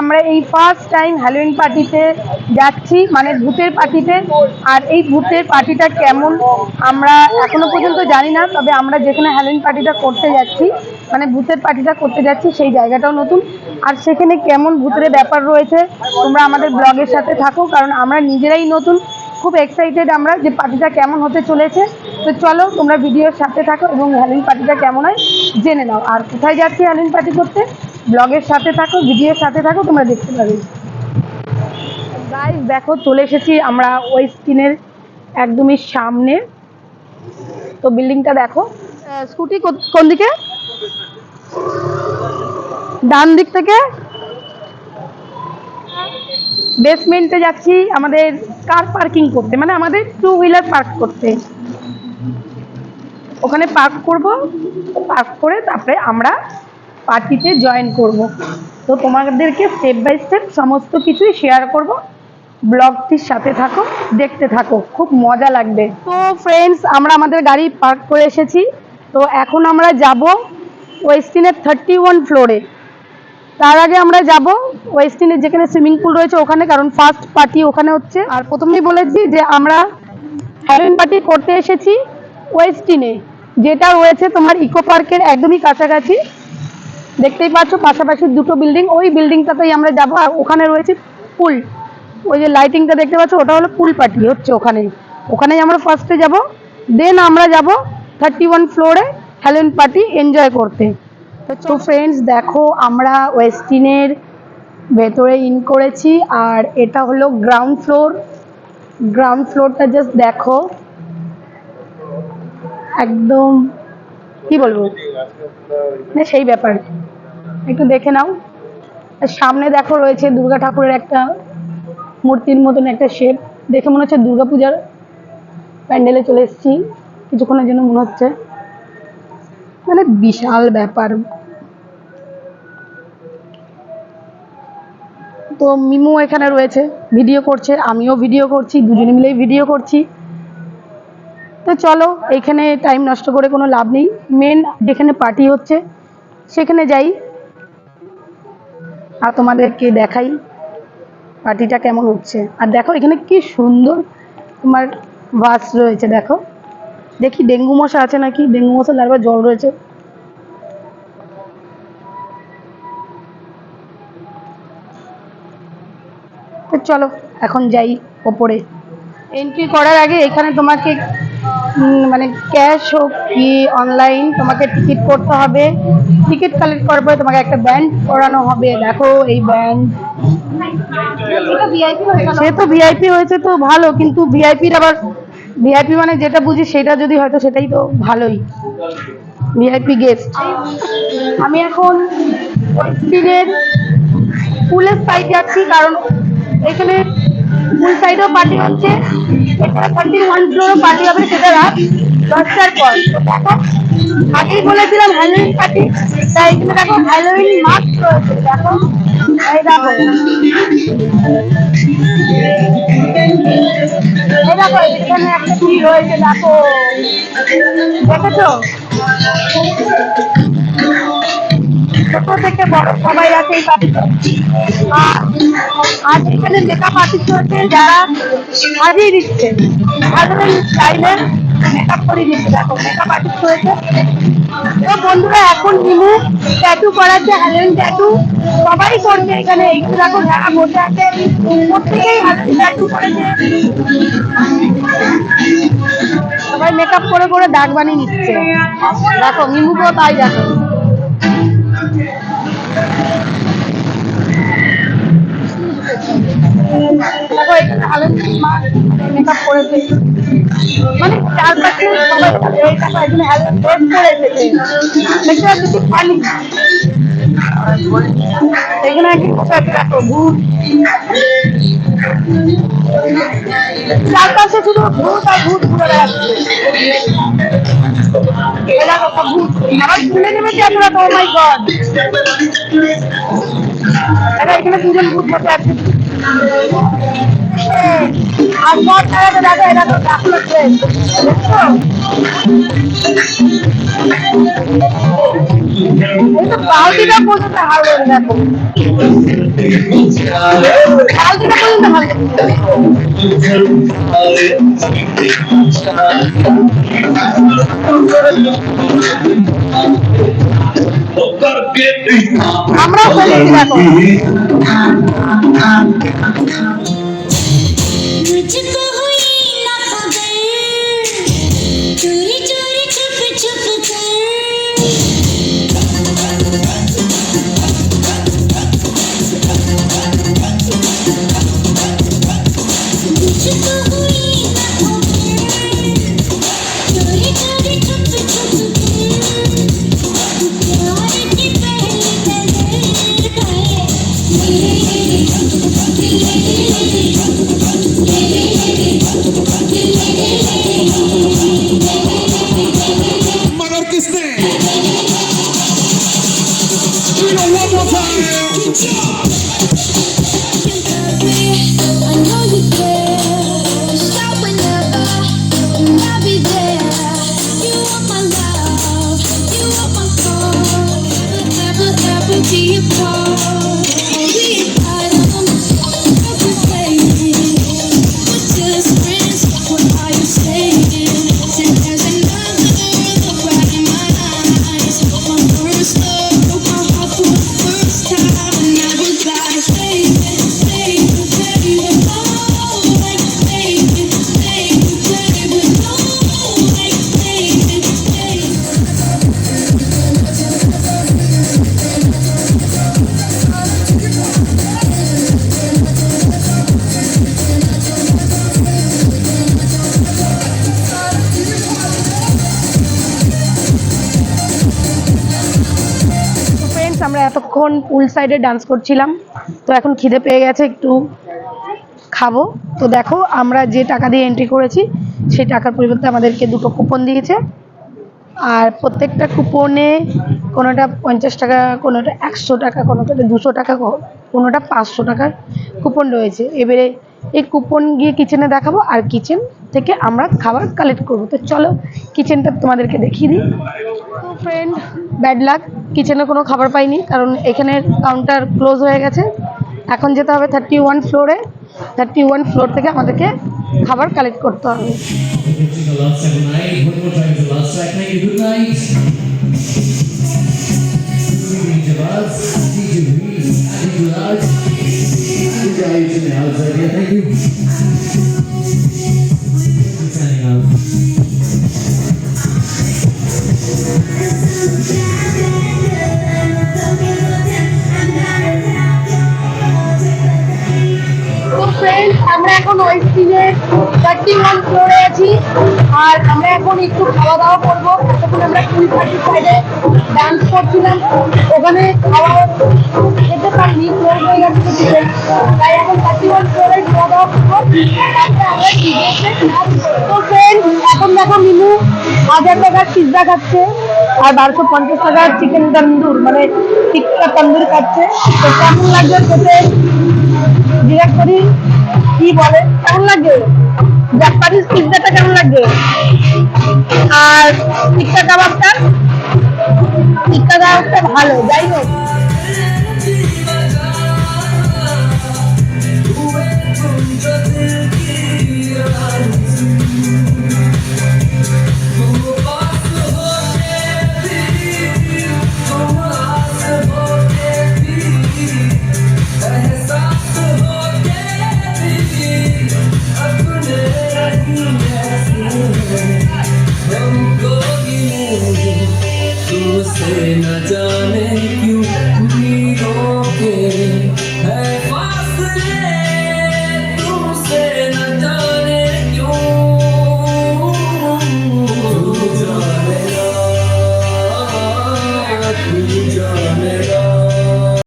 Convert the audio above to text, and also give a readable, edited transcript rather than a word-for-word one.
আমরা এই first time Halloween পার্টিতে যাচ্ছি, মানে ভূতের পার্টিতে। আর এই ভূতের পার্টিটা কেমন আমরা এখনো পর্যন্ত জানি না, তবে আমরা যেখানে হ্যালোইন পার্টিটা করতে যাচ্ছি, মানে ভূতের পার্টিটা করতে যাচ্ছি, সেই জায়গাটাও নতুন। আর সেখানে কেমন ভূতের ব্যাপার রয়েছে তোমরা আমাদের ব্লগের সাথে থাকো, কারণ আমরা নিজেরাই নতুন, খুব এক্সাইটেড আমরা যে পার্টিটা কেমন হতে চলেছে। তো চলো তোমরা ভিডিওর সাথে থাকো এবং হ্যালোইন পার্টিটা কেমন হয় জেনে নাও। আর কোথায় যাচ্ছি হ্যালোইন পার্টি করতে, ব্লগের সাথে থাকো, ভিডিওর সাথে থাকো, তোমরা দেখতে পাবে। গাইস দেখো চলে এসেছি আমরা ওয়েস্টিনের একদমই সামনে। তো বিল্ডিংটা দেখো। স্কুটি কোন দিকে? ডান দিক থেকে। বেসমেন্টে যাচ্ছি আমাদের কার পার্কিং করতে, মানে আমাদের 2 হুইলার পার্ক করতে। ওখানে পার্ক করব, পার্ক করে তারপরে আমরা পার্টিতে জয়েন করব। তো তোমাদেরকে স্টেপ বাই স্টেপ সমস্ত কিছুই শেয়ার করব, ব্লগটির সাথে থাকো, দেখতে থাকো, খুব মজা লাগবে। তো ফ্রেন্ডস আমরা আমাদের গাড়ি পার্ক করে এসেছি। তো এখন আমরা যাব ওয়েস্টিনের 31 ফ্লোরে। তার আগে আমরা যাব ওয়েস্টিনের যেখানে সুইমিং পুল রয়েছে ওখানে, কারণ ফার্স্ট পার্টি ওখানে হচ্ছে। আর প্রথমেই বলেছি যে আমরা হ্যালোইন পার্টি করতে এসেছি ওয়েস্টিনে, যেটা রয়েছে তোমার ইকো পার্কের একদমই কাছাকাছি। দেখতেই পাচ্ছ পাশাপাশি দুটো বিল্ডিং, ওই বিল্ডিংটাতেই আমরা যাব। আর ওখানে রয়েছে পুল, ওই যে লাইটিংটা দেখতে পাচ্ছ ওটা হলো পুল পার্টি হচ্ছে ওখানেই আমরা ফার্স্টে যাব। দেন আমরা যাব 31 ফ্লোরে হ্যালোইন পার্টি এনজয় করতে। তো ফ্রেন্ডস দেখো আমরা ওয়েস্টিনের ভেতরে ইন করেছি, আর এটা হলো গ্রাউন্ড ফ্লোর। গ্রাউন্ড ফ্লোরটা জাস্ট দেখো, একদম কি বলবো, সেই ব্যাপার একটু দেখে নাও। সামনে দেখো রয়েছে দুর্গা ঠাকুরের একটা মূর্তির মতন একটা শেপ, দেখে মনে হচ্ছে দুর্গাপূজার প্যান্ডেলে চলে এসেছি কিছুক্ষণের জন্য মনে হচ্ছে, মানে বিশাল ব্যাপার। তো মিমু এখানে রয়েছে, ভিডিও করছে, আমিও ভিডিও করছি, দুজনে মিলেই ভিডিও করছি। তো চলো এইখানে টাইম নষ্ট করে কোনো লাভ নেই, মেন যেখানে পার্টি হচ্ছে সেখানে যাই আর তোমাদেরকে দেখাই পার্টিটা কেমন হচ্ছে। আর দেখো এখানে কি সুন্দর তোমার বাস রয়েছে, দেখো দেখি ডেঙ্গু মশা আছে নাকি, ডেঙ্গু মশা লার্ভার জল রয়েছে। তো চলো এখন যাই ওপরে। এন্ট্রি করার আগে এখানে তোমাকে মানে ক্যাশ হোক কি অনলাইন তোমাকে টিকিট করতে হবে। টিকিট কালেক্ট করার পরে তোমাকে একটা ব্যান্ড করানো হবে। দেখো এই ব্যান্ড, সে তো ভিআইপি হয়েছে তো ভালো, কিন্তু ভিআইপির আবার ভিআইপি মানে যেটা বুঝি সেটা যদি হয়তো সেটাই তো ভালোই, ভিআইপি গেস্ট। আমি এখন দিনের পুলের সাইড যাচ্ছি, কারণ এখানে পুল সাইডেও পার্টি হচ্ছে, এখানে 31 ফ্লোরও পার্টি হবে, সেটা রাত 10টার পর। দেখো আগেই বলেছিলাম হ্যালোইন পার্টি, তাই এখানে দেখো হ্যালোইন মাস্ক রয়েছে। দেখো এই দেখো, এই দেখো এখানে একটা কি রয়েছে দেখো, দেখেছো? ছোট থেকে বড় সবাই আছে এই পার্টিতে। আর এখানে মেকআপ আর্টিস্ট হচ্ছে যারা সাজিয়ে দিচ্ছে, হ্যালোইন স্টাইলে মেকআপ করে দিচ্ছে। দেখো মেকআপ আর্টিস্ট হয়েছে। তো বন্ধুরা এখন মিমু ট্যাটু করাচ্ছে, হ্যালোইন ট্যাটু সবাই করছে এখানে। এইগুলো দেখো যারা বসে আছে প্রত্যেকেই হ্যালোইন ট্যাটু করেছে, সবাই মেকআপ করে করে দাগ বানিয়ে নিচ্ছে। দেখো মিমুকেও তাই, দেখো দেখো এখানে হ্যালোইন মেকআপ করেছে, মানে চারপাশে সবাই এখানে হ্যালোইন ড্রেস করে এসেছে। দেখতে পাচ্ছি কি ফানি, এখানে দেখো ভূত, চারপাশে শুধু ভূত আর ভূত ঘুরে বেড়াচ্ছে। দেখো সব ভূত আবার তুলে নেমেছে আমরা, তো মাই গড। দেখো এখানে দুজন ভূত বসে আছে। আর সব জায়গাতে দেখো এটা তো ডাকুলো ট্রেন, দেখছো? এই তো বালতিটা পর্যন্ত হারবে, দেখো বালতিটা পর্যন্ত হারবে। আমরাও ফেলেছি দেখো। मुझको हुई ना खबर, चोरी चोरी छुप छुप कर मुझको हुई ना खबर, चोरी चोरी छुप छुप कर प्यार की पहली नजर खाए मगर किसने? Do it one more time. I know you care. Stop whenever, and I'll be there. You want my love, you want my heart. Never, ever be apart. We bottom, never fading. We're just friends. What are you saying? Said there's another look right in my eyes. My first love broke my heart for the first time, and I was like, baby, baby, baby, no, like baby, baby, baby, no, like baby, baby. Friends, আমরা এতক্ষণ পুল সাইডে dance করছিলাম, তো এখন খিদে পেয়ে গেছে, একটু খাবো। তো দেখো আমরা যে টাকা দিয়ে এন্ট্রি করেছি সেই টাকার পরিবর্তে আমাদেরকে দুটো কুপন দিয়েছে, আর প্রত্যেকটা কুপনে কোনোটা 50 টাকা, কোনোটা 100 টাকা, কোনোটা 200 টাকা, কোনোটা 500 টাকার কুপন রয়েছে। এবারে এই কুপন গিয়ে কিচেনে দেখাবো, আর কিচেন থেকে আমরা খাবার কালেক্ট করবো। তো চলো কিচেনটা তোমাদেরকে দেখিয়ে দিই। তো ফ্রেন্ড, ব্যাড লাক, কিচেনে কোনো খাবার পাইনি, কারণ এখানের কাউন্টার ক্লোজ হয়ে গেছে। এখন যেতে হবে 31 ফ্লোরে, 31 ফ্লোর থেকে আমাদেরকে খাবার কালেক্ট করতে হবে। The last second night, one more time the last track. Thank you. Good night. DJ Buzz, DJ Reese, DJ Raj, DJ Ayush in the outside here. Thank you. Signing out. তো friends, আমরা এখন ওয়েস্টিনের 31 ফ্লোরে আছি, আর আমরা এখন একটু খাওয়া দাওয়া করবো। এতক্ষণ আমরা ফুল পার্টি সাইডে ডান্স করছিলাম, ওখানে খাওয়া খেতে পারিনি, ক্লোজ হয়ে গেছে কিচেন, তাই এখন 31 ফ্লোরে খাওয়া দাওয়া করবো। তারপরে আমরা ডিজেতে নাচ করবো। তো ফ্রেন্ডস, এখন দেখো মিনু 1000 টাকার পিৎজা খাচ্ছে আর 1250 টাকার চিকেন তন্দুর, মানে টিক্কা তন্দুর খাচ্ছে। তো কেমন লাগছে খেতে জিজ্ঞেস করি, কি বলে কেমন লাগে? জাপানিজ পিৎজাটা কেমন লাগে? আর টিক্কা কাবাবটা ভালো, যাই হোক। हमको गिले तुझसे न जाने क्यों